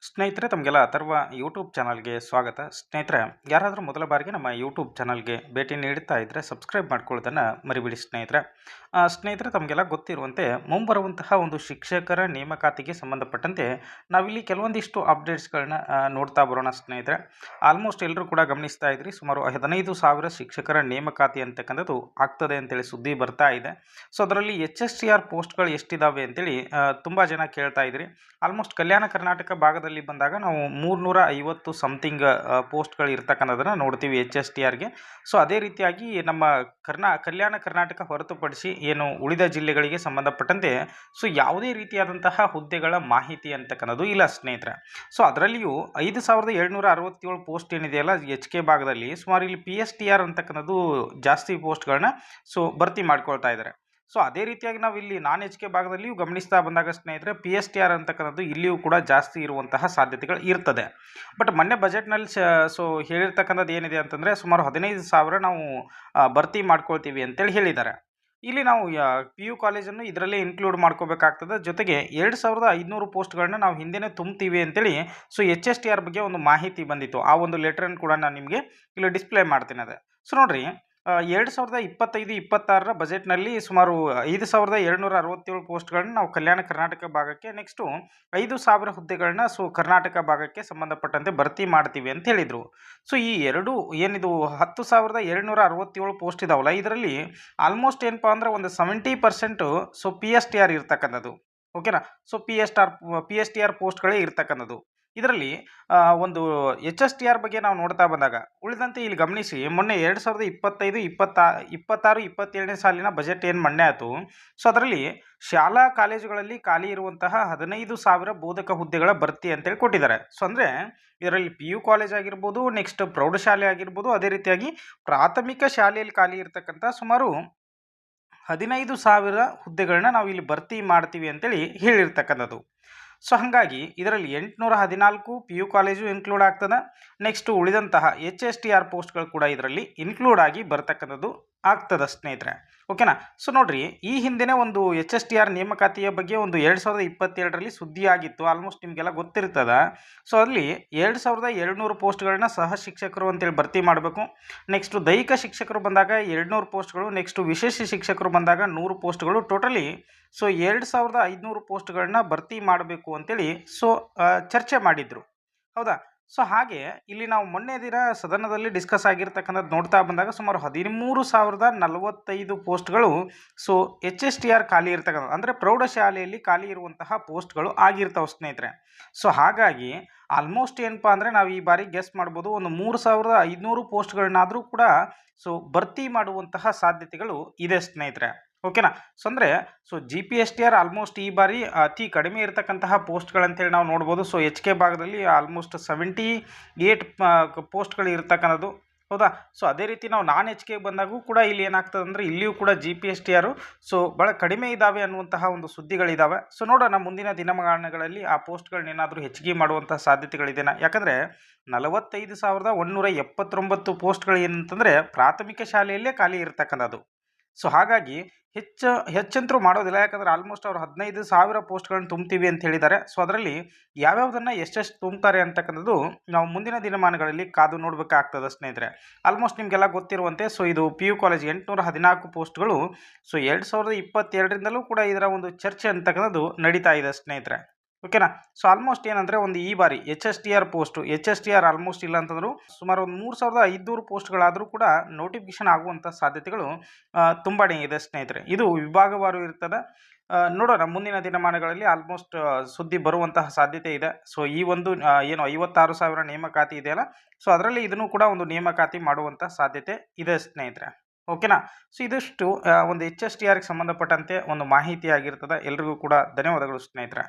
ಸ್ನೇಹಿತರೆ ತಮಗೆಲ್ಲ ಅಥರ್ವ ಯೂಟ್ಯೂಬ್ ಚಾನಲ್ಗೆ ಸ್ವಾಗತ. ಸ್ನೇಹಿತರೆ, ಯಾರಾದರೂ ಮೊದಲ ಬಾರಿಗೆ ನಮ್ಮ ಯೂಟ್ಯೂಬ್ ಚಾನಲ್ಗೆ ಭೇಟಿ ನೀಡುತ್ತಾ ಇದ್ದರೆ ಸಬ್ಸ್ಕ್ರೈಬ್ ಮಾಡ್ಕೊಳ್ಳೋದನ್ನು ಮರಿಬೇಡಿ ಸ್ನೇಹಿತರೆ. ಸ್ನೇಹಿತರೆ, ತಮಗೆಲ್ಲ ಗೊತ್ತಿರುವಂತೆ ಮುಂಬರುವಂತಹ ಒಂದು ಶಿಕ್ಷಕರ ನೇಮಕಾತಿಗೆ ಸಂಬಂಧಪಟ್ಟಂತೆ ನಾವಿಲ್ಲಿ ಕೆಲವೊಂದಿಷ್ಟು ಅಪ್ಡೇಟ್ಸ್ಗಳನ್ನ ನೋಡ್ತಾ ಬರೋಣ ಸ್ನೇಹಿತರೆ. ಆಲ್ಮೋಸ್ಟ್ ಎಲ್ಲರೂ ಕೂಡ ಗಮನಿಸ್ತಾ ಇದ್ರಿ, ಸುಮಾರು 15,000 ಶಿಕ್ಷಕರ ನೇಮಕಾತಿ ಅಂತಕ್ಕಂಥದ್ದು ಆಗ್ತದೆ ಅಂತೇಳಿ ಸುದ್ದಿ ಬರ್ತಾ ಇದೆ. ಸೊ ಅದರಲ್ಲಿ HSTR ಪೋಸ್ಟ್ಗಳು ಎಷ್ಟಿದ್ದಾವೆ ಅಂತೇಳಿ ತುಂಬ ಜನ ಕೇಳ್ತಾ ಇದ್ರಿ. ಆಲ್ಮೋಸ್ಟ್ ಕಲ್ಯಾಣ ಕರ್ನಾಟಕ ಭಾಗದಲ್ಲಿ ಬಂದಾಗ ನಾವು 350 ಸಮಥಿಂಗ್ ಪೋಸ್ಟ್ಗಳು ಇರ್ತಕ್ಕಂಥದ್ದನ್ನು ನೋಡ್ತೀವಿ HSTRಗೆ. ಸೊ ಅದೇ ರೀತಿಯಾಗಿ ನಮ್ಮ ಕಲ್ಯಾಣ ಕರ್ನಾಟಕ ಹೊರತುಪಡಿಸಿ ಏನು ಉಳಿದ ಜಿಲ್ಲೆಗಳಿಗೆ ಸಂಬಂಧಪಟ್ಟಂತೆ ಸೊ ಯಾವುದೇ ರೀತಿಯಾದಂತಹ ಹುದ್ದೆಗಳ ಮಾಹಿತಿ ಅಂತಕ್ಕಂಥದ್ದು ಇಲ್ಲ ಸ್ನೇಹಿತರೆ. ಸೊ ಅದರಲ್ಲಿಯೂ 5,767 ಪೋಸ್ಟ್ ಏನಿದೆಯಲ್ಲ HK ಭಾಗದಲ್ಲಿ, ಸುಮಾರು ಇಲ್ಲಿ PSTR ಅಂತಕ್ಕಂಥದ್ದು ಜಾಸ್ತಿ ಪೋಸ್ಟ್ಗಳನ್ನ ಸೊ ಭರ್ತಿ ಮಾಡ್ಕೊಳ್ತಾ ಇದ್ದಾರೆ. ಸೊ ಅದೇ ರೀತಿಯಾಗಿ ನಾವು ಇಲ್ಲಿ ನಾನ್ HK ಭಾಗದಲ್ಲಿಯೂ ಗಮನಿಸ್ತಾ ಬಂದಾಗ ಸ್ನೇಹಿತರೆ, PSTR ಅಂತಕ್ಕಂಥದ್ದು ಇಲ್ಲಿಯೂ ಕೂಡ ಜಾಸ್ತಿ ಇರುವಂತಹ ಸಾಧ್ಯತೆಗಳು ಇರ್ತದೆ. ಬಟ್ ಮೊನ್ನೆ ಬಜೆಟ್ನಲ್ಲಿ ಸೊ ಹೇಳಿರ್ತಕ್ಕಂಥದ್ದು ಏನಿದೆ ಅಂತಂದರೆ, ಸುಮಾರು 15,000 ನಾವು ಭರ್ತಿ ಮಾಡ್ಕೊಳ್ತೀವಿ ಅಂತೇಳಿ ಹೇಳಿದ್ದಾರೆ. ಇಲ್ಲಿ ನಾವು PU ಕಾಲೇಜನ್ನು ಇದರಲ್ಲೇ ಇನ್ಕ್ಲೂಡ್ ಮಾಡ್ಕೋಬೇಕಾಗ್ತದೆ. ಜೊತೆಗೆ 2,500 ಪೋಸ್ಟ್ಗಳನ್ನ ನಾವು ಹಿಂದೆನೇ ತುಂಬ್ತೀವಿ ಅಂತೇಳಿ ಸೊ HSTR ಬಗ್ಗೆ ಒಂದು ಮಾಹಿತಿ ಬಂದಿತ್ತು. ಆ ಒಂದು ಲೆಟ್ರನ್ನು ಕೂಡ ನಾನು ನಿಮಗೆ ಇಲ್ಲಿ ಡಿಸ್ಪ್ಲೇ ಮಾಡ್ತೀನಿ. ಅದೇ ಸೊ ನೋಡ್ರಿ, 2025-26 ಬಜೆಟ್ನಲ್ಲಿ ಸುಮಾರು 5,767 ಪೋಸ್ಟ್ಗಳನ್ನ ನಾವು ಕಲ್ಯಾಣ ಕರ್ನಾಟಕ ಭಾಗಕ್ಕೆ, ನೆಕ್ಸ್ಟು 5,000 ಹುದ್ದೆಗಳನ್ನ ಸೊ ಕರ್ನಾಟಕ ಭಾಗಕ್ಕೆ ಸಂಬಂಧಪಟ್ಟಂತೆ ಭರ್ತಿ ಮಾಡ್ತೀವಿ ಅಂತ ಹೇಳಿದರು. ಸೊ ಈ ಎರಡು ಏನಿದು 10,767 ಪೋಸ್ಟ್ ಇದಾವಲ್ಲ, ಇದರಲ್ಲಿ ಆಲ್ಮೋಸ್ಟ್ ಏನಪ್ಪ ಅಂದ್ರೆ ಒಂದು 70% ಸೊ PSTR ಇರ್ತಕ್ಕಂಥದ್ದು. ಓಕೆನಾ. ಸೊ PSTR ಪೋಸ್ಟ್ಗಳೇ ಇರ್ತಕ್ಕಂಥದ್ದು. ಇದರಲ್ಲಿ ಒಂದು HSTR ಬಗ್ಗೆ ನಾವು ನೋಡ್ತಾ ಬಂದಾಗ ಉಳಿದಂತೆ ಇಲ್ಲಿ ಗಮನಿಸಿ, ಮೊನ್ನೆ 2025-26-27ನೇ ಸಾಲಿನ ಬಜೆಟ್ ಏನು ಮೊನ್ನೆ ಆಯಿತು. ಸೊ ಅದರಲ್ಲಿ ಶಾಲಾ ಕಾಲೇಜುಗಳಲ್ಲಿ ಖಾಲಿ ಇರುವಂತಹ 15,000 ಬೋಧಕ ಹುದ್ದೆಗಳ ಭರ್ತಿ ಅಂತೇಳಿ ಕೊಟ್ಟಿದ್ದಾರೆ. ಸೊ ಅಂದರೆ ಇದರಲ್ಲಿ PU ಕಾಲೇಜ್ ಆಗಿರ್ಬೋದು, ನೆಕ್ಸ್ಟ್ ಪ್ರೌಢಶಾಲೆ ಆಗಿರ್ಬೋದು, ಅದೇ ರೀತಿಯಾಗಿ ಪ್ರಾಥಮಿಕ ಶಾಲೆಯಲ್ಲಿ ಖಾಲಿ ಇರತಕ್ಕಂಥ ಸುಮಾರು 15,000 ಹುದ್ದೆಗಳನ್ನ ನಾವು ಇಲ್ಲಿ ಭರ್ತಿ ಮಾಡ್ತೀವಿ ಅಂತೇಳಿ ಹೇಳಿರ್ತಕ್ಕಂಥದ್ದು. ಸೊ ಹಾಗಾಗಿ ಇದರಲ್ಲಿ 814 PU ಕಾಲೇಜು ಇನ್ಕ್ಲೂಡ್ ಆಗ್ತದೆ. ನೆಕ್ಸ್ಟು ಉಳಿದಂತಹ HSTR ಪೋಸ್ಟ್ಗಳು ಕೂಡ ಇದರಲ್ಲಿ ಇನ್ಕ್ಲೂಡ್ ಆಗಿ ಬರ್ತಕ್ಕಂಥದ್ದು ಆಗ್ತದೆ ಸ್ನೇಹಿತರೆ. ಓಕೆನಾ. ಸೊ ನೋಡ್ರಿ, ಈ ಹಿಂದಿನ ಒಂದು HSTR ನೇಮಕಾತಿಯ ಬಗ್ಗೆ ಒಂದು 2022ರಲ್ಲಿ ಸುದ್ದಿ ಆಗಿತ್ತು. ಆಲ್ಮೋಸ್ಟ್ ನಿಮಗೆಲ್ಲ ಗೊತ್ತಿರ್ತದ. ಸೊ ಅಲ್ಲಿ 2,700 ಪೋಸ್ಟ್ಗಳನ್ನ ಸಹ ಶಿಕ್ಷಕರು ಅಂತೇಳಿ ಭರ್ತಿ ಮಾಡಬೇಕು. ನೆಕ್ಸ್ಟು ದೈಹಿಕ ಶಿಕ್ಷಕರು ಬಂದಾಗ 200 ಪೋಸ್ಟ್ಗಳು, ನೆಕ್ಸ್ಟು ವಿಶೇಷ ಶಿಕ್ಷಕರು ಬಂದಾಗ 100 ಪೋಸ್ಟ್ಗಳು, ಟೋಟಲಿ ಸೊ 2,500 ಪೋಸ್ಟ್ಗಳನ್ನ ಭರ್ತಿ ಮಾಡಬೇಕು ಅಂತೇಳಿ ಸೊ ಚರ್ಚೆ ಮಾಡಿದ್ರು. ಹೌದಾ. ಸೊ ಹಾಗೆ ಇಲ್ಲಿ ನಾವು ಮೊನ್ನೆ ದಿನ ಸದನದಲ್ಲಿ ಡಿಸ್ಕಸ್ ಆಗಿರ್ತಕ್ಕಂಥದ್ದು ನೋಡ್ತಾ ಬಂದಾಗ ಸುಮಾರು 13,045 ಪೋಸ್ಟ್ಗಳು ಸೊ HSTR ಖಾಲಿ ಇರ್ತಕ್ಕಂಥದ್ದು, ಅಂದರೆ ಪ್ರೌಢಶಾಲೆಯಲ್ಲಿ ಖಾಲಿ ಇರುವಂತಹ ಪೋಸ್ಟ್ಗಳು ಆಗಿರ್ತಾವೆ ಸ್ನೇಹಿತರೆ. ಸೊ ಹಾಗಾಗಿ ಆಲ್ಮೋಸ್ಟ್ ಏನಪ್ಪ ಅಂದರೆ ನಾವು ಈ ಬಾರಿ ಗೆಸ್ ಮಾಡ್ಬೋದು, ಒಂದು 3,500 ಪೋಸ್ಟ್ಗಳನ್ನಾದರೂ ಕೂಡ ಸೊ ಭರ್ತಿ ಮಾಡುವಂತಹ ಸಾಧ್ಯತೆಗಳು ಇದೆ ಸ್ನೇಹಿತರೆ. ಓಕೆನಾ. ಸೊ ಅಂದರೆ GPSTR ಆಲ್ಮೋಸ್ಟ್ ಈ ಬಾರಿ ಅತಿ ಕಡಿಮೆ ಇರತಕ್ಕಂತಹ ಪೋಸ್ಟ್ಗಳಂತೇಳಿ ನಾವು ನೋಡ್ಬೋದು. ಸೊ HK ಭಾಗದಲ್ಲಿ ಆಲ್ಮೋಸ್ಟ್ 78 ಪೋಸ್ಟ್ಗಳು ಇರ್ತಕ್ಕಂಥದ್ದು. ಹೌದಾ. ಸೊ ಅದೇ ರೀತಿ ನಾವು ನಾನ್ HK ಬಂದಾಗೂ ಕೂಡ ಇಲ್ಲಿ ಏನಾಗ್ತದೆ ಅಂದರೆ ಇಲ್ಲಿಯೂ ಕೂಡ GPSTR ಸೊ ಭಾಳ ಕಡಿಮೆ ಇದ್ದಾವೆ ಅನ್ನುವಂತಹ ಒಂದು ಸುದ್ದಿಗಳಿದ್ದಾವೆ. ಸೊ ನೋಡೋಣ ಮುಂದಿನ ದಿನಮಾನಗಳಲ್ಲಿ ಆ ಪೋಸ್ಟ್ಗಳನ್ನೇನಾದರೂ ಹೆಚ್ಚಿಗೆ ಮಾಡುವಂತಹ ಸಾಧ್ಯತೆಗಳಿದೆನಾ. ಯಾಕಂದರೆ 45,179 ಪೋಸ್ಟ್ಗಳು ಏನಂತಂದರೆ ಪ್ರಾಥಮಿಕ ಶಾಲೆಯಲ್ಲೇ ಖಾಲಿ ಇರ್ತಕ್ಕಂಥದ್ದು. ಸೊ ಹಾಗಾಗಿ ಹೆಚ್ಚಂತರೂ ಮಾಡೋದಿಲ್ಲ. ಯಾಕಂದರೆ ಆಲ್ಮೋಸ್ಟ್ ಅವರು 15,000 ಪೋಸ್ಟ್ಗಳನ್ನ ತುಂಬ್ತೀವಿ ಅಂತ ಹೇಳಿದ್ದಾರೆ. ಸೊ ಅದರಲ್ಲಿ ಯಾವ್ಯಾವುದನ್ನು ಎಷ್ಟೆಷ್ಟು ತುಂಬ್ತಾರೆ ಅಂತಕ್ಕಂಥದ್ದು ನಾವು ಮುಂದಿನ ದಿನಮಾನಗಳಲ್ಲಿ ಕಾದು ನೋಡಬೇಕಾಗ್ತದೆ ಸ್ನೇಹಿತರೆ. ಆಲ್ಮೋಸ್ಟ್ ನಿಮಗೆಲ್ಲ ಗೊತ್ತಿರುವಂತೆ ಸೊ ಇದು PU ಕಾಲೇಜ್ 814 ಪೋಸ್ಟ್ಗಳು ಸೊ 2022ರಿಂದಲೂ ಕೂಡ ಇದರ ಒಂದು ಚರ್ಚೆ ಅಂತಕ್ಕಂಥದ್ದು ನಡೀತಾ ಇದೆ ಸ್ನೇಹಿತರೆ. ಓಕೆನಾ. ಸೊ ಆಲ್ಮೋಸ್ಟ್ ಏನಂದರೆ ಒಂದು ಈ ಬಾರಿ HSTR ಆಲ್ಮೋಸ್ಟ್ ಇಲ್ಲ ಅಂತಂದ್ರು ಸುಮಾರು ಒಂದು 3,500 ಪೋಸ್ಟ್ಗಳಾದರೂ ಕೂಡ ನೋಟಿಫಿಕೇಶನ್ ಆಗುವಂಥ ಸಾಧ್ಯತೆಗಳು ತುಂಬಾ ಇದೆ ಸ್ನೇಹಿತರೆ. ಇದು ವಿಭಾಗವಾರು ಇರ್ತದೆ. ನೋಡೋಣ ಮುಂದಿನ ದಿನಮಾನಗಳಲ್ಲಿ ಆಲ್ಮೋಸ್ಟ್ ಸುದ್ದಿ ಬರುವಂತಹ ಸಾಧ್ಯತೆ ಇದೆ. ಸೊ ಈ ಒಂದು ಏನು 56,000 ನೇಮಕಾತಿ ಇದೆಯಲ್ಲ, ಸೊ ಅದರಲ್ಲಿ ಇದನ್ನು ಕೂಡ ಒಂದು ನೇಮಕಾತಿ ಮಾಡುವಂಥ ಸಾಧ್ಯತೆ ಇದೆ ಸ್ನೇಹಿತರೆ. ಓಕೆನಾ. ಸೊ ಇದಿಷ್ಟು ಒಂದು HSTRಗೆ ಸಂಬಂಧಪಟ್ಟಂತೆ ಒಂದು ಮಾಹಿತಿ ಆಗಿರ್ತದೆ. ಎಲ್ರಿಗೂ ಕೂಡ ಧನ್ಯವಾದಗಳು ಸ್ನೇಹಿತರೆ.